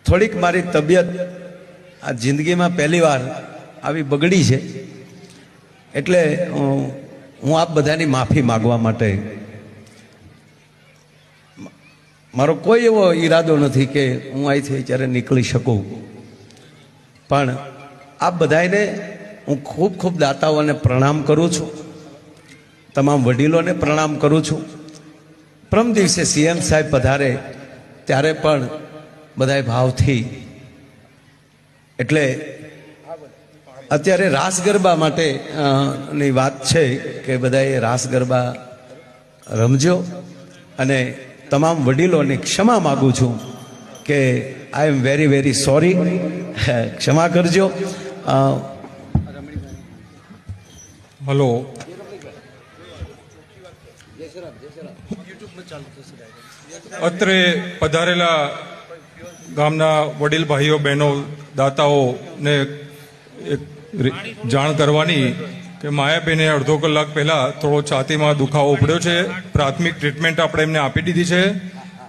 થોડીક મારી તબિયત આ જિંદગીમાં પહેલી વાર આવી બગડી છે, એટલે હું આપ બધાની માફી માગવા માટે, મારો કોઈ એવો ઈરાદો નથી કે હું અહીંથી જ્યારે નીકળી શકું, પણ આપ બધાને હું ખૂબ ખૂબ દાતાઓને પ્રણામ કરું છું, તમામ વડીલોને પ્રણામ કરું છું. પ્રમ દિવસે સીએમ સાહેબ પધારે ત્યારે પણ બધાએ ભાવથી, એટલે અત્યારે રાસ ગરબા માટે ની વાત છે કે બધાએ રાસ ગરબા રમજો, અને તમામ વડીલોને ક્ષમા માગું છું કે આઈ એમ વેરી વેરી સોરી, ક્ષમા કરજો. હલો, અત્રે પધારેલા ગામના વડીલ ભાઈઓ બહેનો દાતાઓને એક જાણ કરવાની કે માયાબેને અડધો કલાક પહેલા થોડો છાતીમાં દુખાવો પડ્યો છે. પ્રાથમિક ટ્રીટમેન્ટ આપણે એમને આપી દીધી છે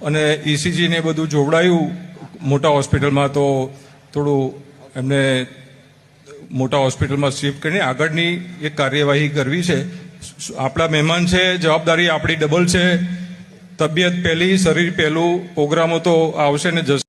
અને ઇસીજી ને બધું જોવડાયું મોટા હોસ્પિટલમાં, તો થોડું એમને મોટા હોસ્પિટલમાં શિફ્ટ કરીને આગળની એક કાર્યવાહી કરવી છે. આપણા મહેમાન છે, જવાબદારી આપણી ડબલ છે. તબિયત પહેલી, શરીર પહેલું. પ્રોગ્રામો તો આવશે ને જશે.